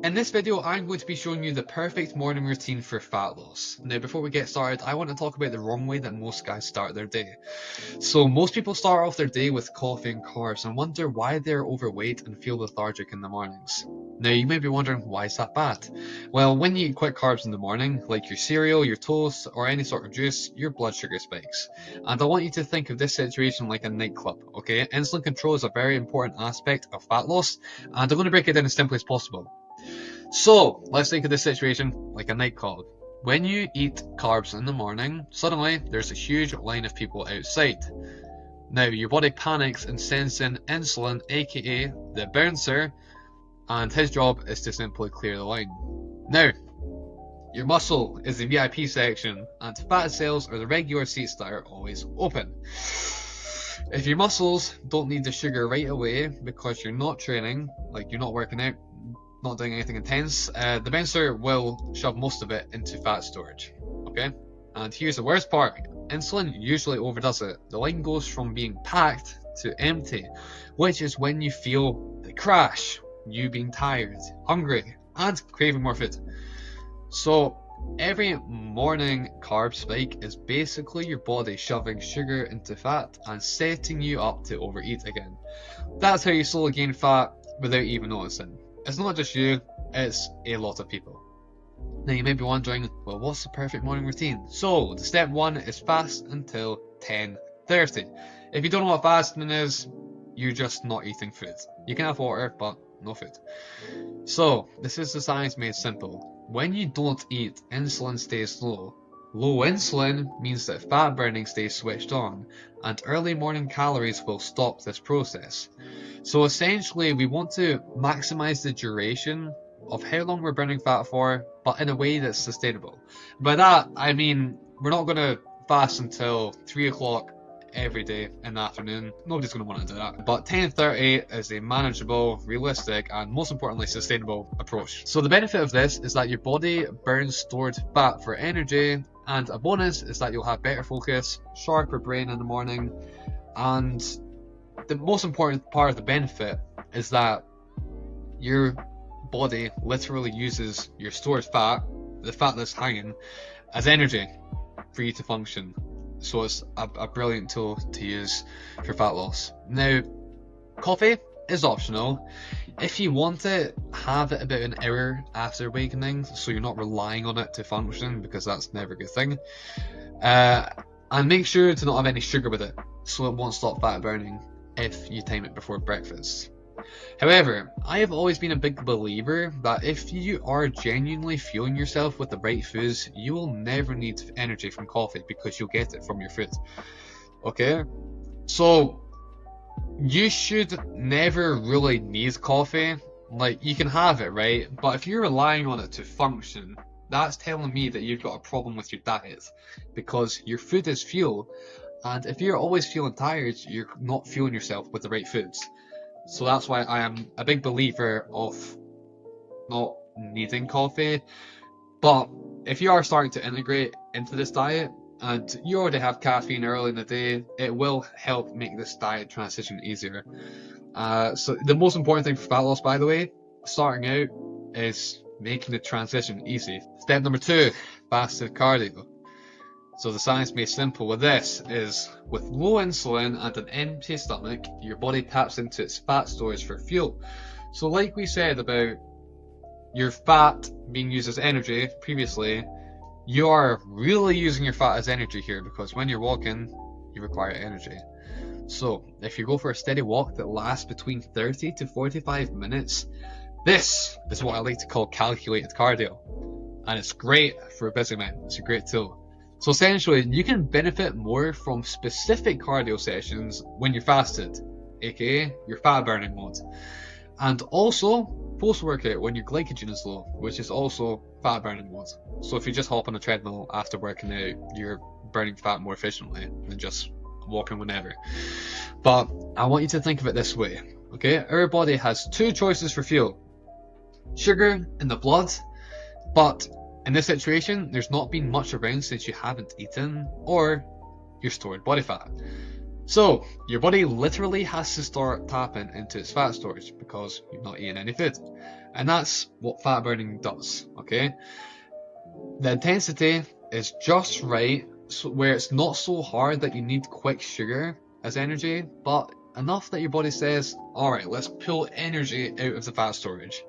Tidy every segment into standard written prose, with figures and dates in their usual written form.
In this video, I'm going to be showing you the perfect morning routine for fat loss. Now, before we get started, I want to talk about the wrong way that most guys start their day. So, most people start off their day with coffee and carbs and wonder why they're overweight and feel lethargic in the mornings. Now, you may be wondering, why is that bad? Well, when you eat quick carbs in the morning, like your cereal, your toast, or any sort of juice, your blood sugar spikes. And I want you to think of this situation like a nightclub, okay? Insulin control is a very important aspect of fat loss, and I'm going to break it down as simply as possible. So, let's think of this situation like a nightclub. When you eat carbs in the morning, suddenly there's a huge line of people outside. Now, your body panics and sends in insulin, aka the bouncer, and his job is to simply clear the line. Now, your muscle is the VIP section, and fat cells are the regular seats that are always open. If your muscles don't need the sugar right away because you're not training, like you're not working out, not doing anything intense, the bouncer will shove most of it into fat storage. Okay? And here's the worst part. Insulin usually overdoes it. The line goes from being packed to empty, which is when you feel the crash. You being tired, hungry, and craving more food. So, every morning carb spike is basically your body shoving sugar into fat and setting you up to overeat again. That's how you slowly gain fat without even noticing. It's not just you, it's a lot of people. Now you may be wondering, well, what's the perfect morning routine? So, the step one is fast until 10:30. If you don't know what fasting is, you're just not eating food. You can have water, but no food. So, this is the science made simple. When you don't eat, insulin stays low. Low insulin means that fat burning stays switched on, and early morning calories will stop this process. So essentially, we want to maximize the duration of how long we're burning fat for, but in a way that's sustainable. By that, I mean, we're not going to fast until 3 o'clock every day in the afternoon. Nobody's going to want to do that. But 10:30 is a manageable, realistic, and most importantly, sustainable approach. So the benefit of this is that your body burns stored fat for energy, and a bonus is that you'll have better focus, sharper brain in the morning, and the most important part of the benefit is that your body literally uses your stored fat, the fat that's hanging, as energy for you to function. So it's a brilliant tool to use for fat loss. Now, coffee is optional. If you want it, have it about an hour after awakening, so you're not relying on it to function, because that's never a good thing. And make sure to not have any sugar with it, so it won't stop fat burning if you time it before breakfast. However, I have always been a big believer that if you are genuinely fueling yourself with the right foods, you will never need energy from coffee because you'll get it from your food. Okay? So, you should never really need coffee. Like, you can have it, right? But if you're relying on it to function, that's telling me that you've got a problem with your diet, because your food is fuel, and if you're always feeling tired, you're not fueling yourself with the right foods. So that's why I am a big believer of not needing coffee. But if you are starting to integrate into this diet, and you already have caffeine early in the day, it will help make this diet transition easier. So the most important thing for fat loss, by the way, starting out, is making the transition easy. Step number 2, fasted cardio. So the science made simple with this is, with low insulin and an empty stomach, your body taps into its fat storage for fuel. So like we said about your fat being used as energy previously, you are really using your fat as energy here, because when you're walking, you require energy. So if you go for a steady walk that lasts between 30 to 45 minutes, this is what I like to call calculated cardio. And it's great for a busy man. It's a great tool. So essentially, you can benefit more from specific cardio sessions when you're fasted, aka your fat burning mode. And also post-workout when your glycogen is low, which is also fat burning mode. So if you just hop on a treadmill after working out, you're burning fat more efficiently than just walking whenever. But I want you to think of it this way, okay? Our body has 2 choices for fuel. Sugar in the blood, but in this situation, there's not been much around since you haven't eaten, or your stored body fat. So, your body literally has to start tapping into its fat storage because you've not eaten any food. And that's what fat burning does, okay? The intensity is just right, so where it's not so hard that you need quick sugar as energy, but enough that your body says, alright, let's pull energy out of the fat storage.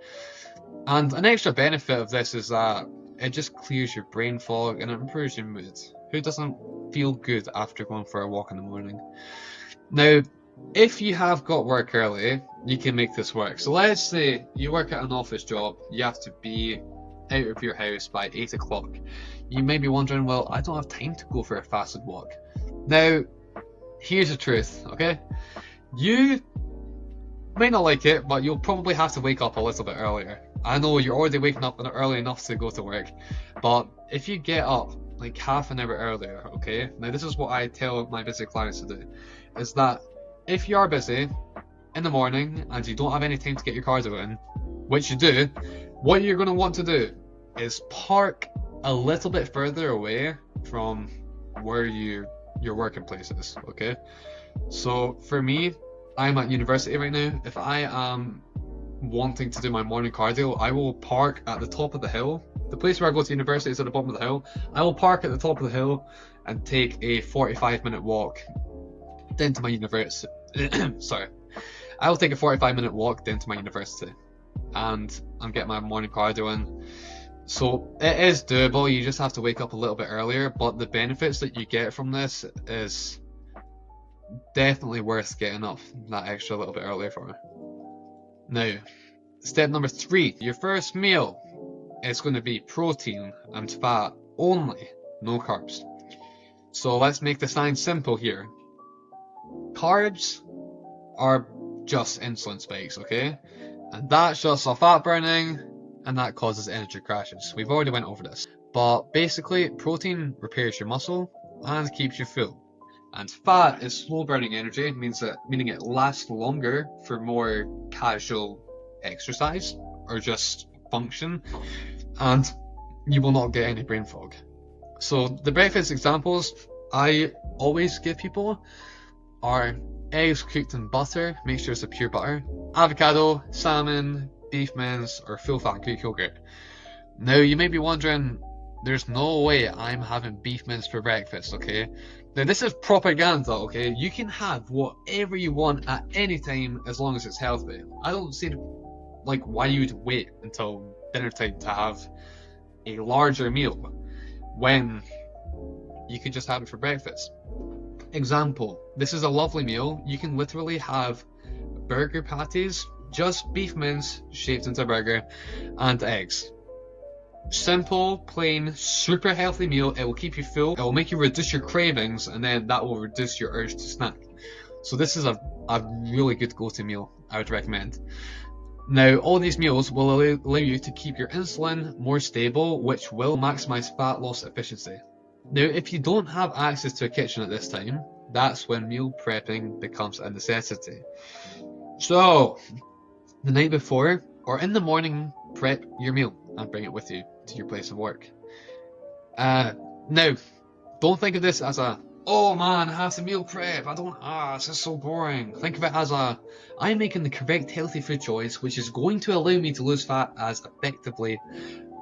And an extra benefit of this is that it just clears your brain fog and it improves your mood. Who doesn't feel good after going for a walk in the morning? Now, if you have got work early, you can make this work. So let's say you work at an office job, you have to be out of your house by 8 o'clock. You may be wondering, well, I don't have time to go for a fasted walk. Now, here's the truth, okay? You may not like it, but you'll probably have to wake up a little bit earlier. I know you're already waking up early enough to go to work, but if you get up like half an hour earlier, okay? Now this is what I tell my busy clients to do, is that if you are busy in the morning and you don't have any time to get your cardio in, which you do, what you're going to want to do is park a little bit further away from where your working place is, okay? So for me, I'm at university right now. If I am wanting to do my morning cardio, I will park at the top of the hill. The place where I go to university is at the bottom of the hill. I will park at the top of the hill and take a 45-minute walk down to my university. Sorry. I will take a 45-minute walk down to my university and I'm getting my morning cardio in. So it is doable, you just have to wake up a little bit earlier, but the benefits that you get from this is definitely worth getting up that extra little bit earlier for. Now, step number 3, your first meal is going to be protein and fat only, no carbs. So let's make the science simple here. Carbs are just insulin spikes, okay? And that shuts off fat burning and that causes energy crashes. We've already went over this. But basically, protein repairs your muscle and keeps you full. And fat is slow burning energy, meaning it lasts longer for more casual exercise or just function, and you will not get any brain fog. So the breakfast examples I always give people are eggs cooked in butter, make sure it's a pure butter, avocado, salmon, beef mince, or full fat Greek yogurt. Now you may be wondering, there's no way I'm having beef mince for breakfast, okay? Now this is propaganda, okay? You can have whatever you want at any time as long as it's healthy. I don't see like why you would wait until dinner time to have a larger meal when you could just have it for breakfast. Example, this is a lovely meal. You can literally have burger patties, just beef mince shaped into a burger, and eggs. Simple, plain, super healthy meal. It will keep you full, it will make you reduce your cravings, and then that will reduce your urge to snack. So this is a really good go-to meal I would recommend. Now, all these meals will allow you to keep your insulin more stable, which will maximize fat loss efficiency. Now, if you don't have access to a kitchen at this time, that's when meal prepping becomes a necessity. So, the night before or in the morning, prep your meal and bring it with you to your place of work. Now, don't think of this as oh man, I have to meal prep, this is so boring. Think of it as I'm making the correct healthy food choice, which is going to allow me to lose fat as effectively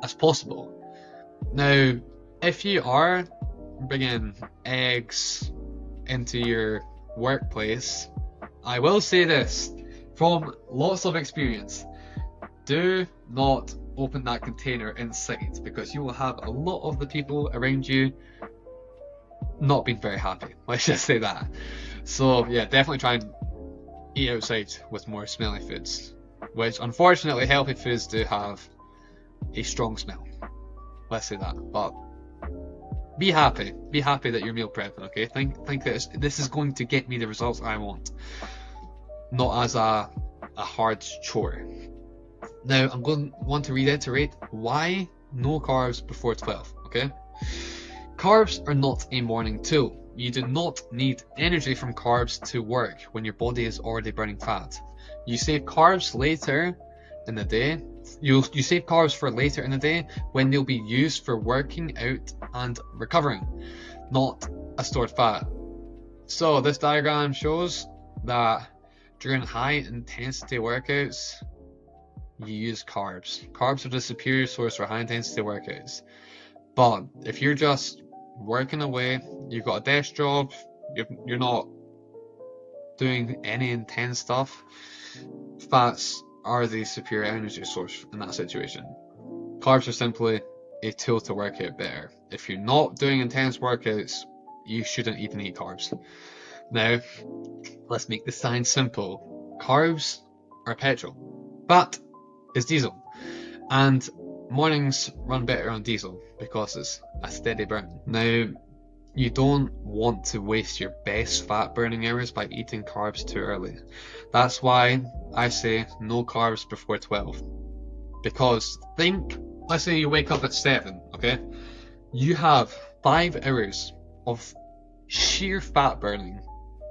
as possible. Now, if you are bringing eggs into your workplace, I will say this from lots of experience: do not open that container in sight, because you will have a lot of the people around you not being very happy. Let's just say that. So yeah, definitely try and eat outside with more smelly foods, which unfortunately healthy foods do have a strong smell. Let's say that. But be happy that you're meal prepping, okay? Think that this is going to get me the results I want, not as a hard chore. Now, I'm going to want to reiterate why no carbs before 12, okay? Carbs are not a morning tool. You do not need energy from carbs to work when your body is already burning fat. You save carbs later in the day. You save carbs for later in the day when they'll be used for working out and recovering, not as stored fat. So this diagram shows that during high intensity workouts, you use carbs. Carbs are the superior source for high intensity workouts. But if you're just working away, you've got a desk job, you're not doing any intense stuff, fats are the superior energy source in that situation. Carbs are simply a tool to work out better. If you're not doing intense workouts, you shouldn't even eat carbs. Now, let's make the science simple. Carbs are petrol. Fat is diesel. And mornings run better on diesel because it's a steady burn. Now, you don't want to waste your best fat burning hours by eating carbs too early. That's why I say no carbs before 12. Because let's say you wake up at 7, okay? You have 5 hours of sheer fat burning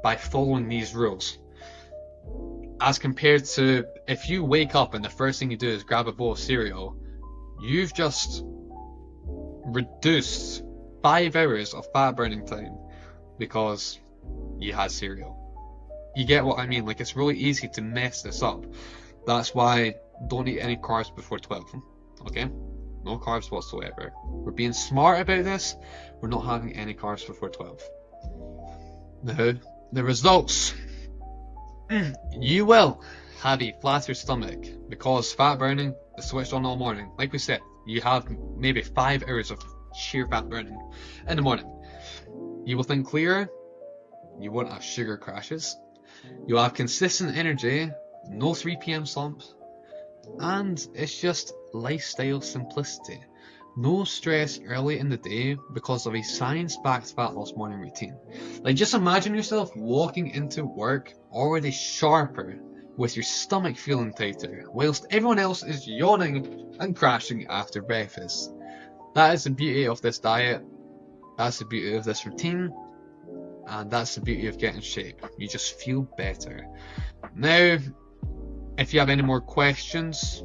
by following these rules. As compared to if you wake up and the first thing you do is grab a bowl of cereal, you've just reduced 5 hours of fat burning time because you had cereal. You get what I mean? Like, it's really easy to mess this up. That's why don't eat any carbs before 12. Okay? No carbs whatsoever. We're being smart about this. We're not having any carbs before 12. Now, the results. You will have a flatter stomach because fat burning is switched on all morning. Like we said, you have maybe 5 hours of sheer fat burning in the morning. You will think clearer. You won't have sugar crashes. You'll have consistent energy, no 3 p.m. slump, and it's just lifestyle simplicity. No stress early in the day because of a science-backed fat loss morning routine. Like, just imagine yourself walking into work already sharper with your stomach feeling tighter, whilst everyone else is yawning and crashing after breakfast. That is the beauty of this diet, that's the beauty of this routine, and that's the beauty of getting shape. You just feel better. Now, if you have any more questions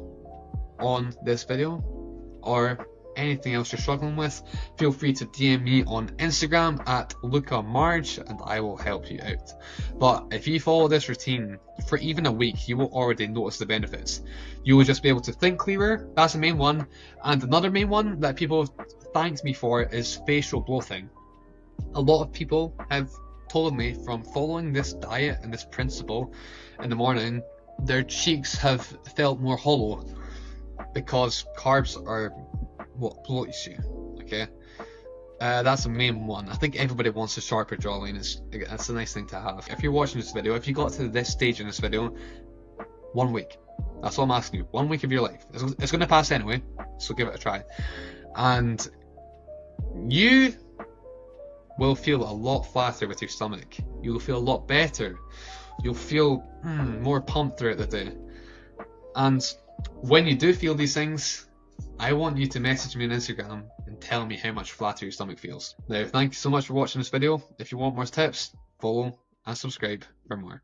on this video, or anything else you're struggling with, feel free to DM me on Instagram at LucaMarge and I will help you out. But if you follow this routine for even a week, you will already notice the benefits. You will just be able to think clearer, that's the main one. And another main one that people have thanked me for is facial bloating. A lot of people have told me from following this diet and this principle in the morning, their cheeks have felt more hollow because carbs are what bloats you, okay? That's the main one. I think everybody wants a sharper jawline. It's a nice thing to have. If you're watching this video, if you got to this stage in this video, 1 week. That's all I'm asking you. 1 week of your life. It's going to pass anyway, so give it a try. And you will feel a lot flatter with your stomach. You'll feel a lot better. You'll feel more pumped throughout the day. And when you do feel these things, I want you to message me on Instagram and tell me how much flatter your stomach feels. Now, thank you so much for watching this video. If you want more tips, follow and subscribe for more.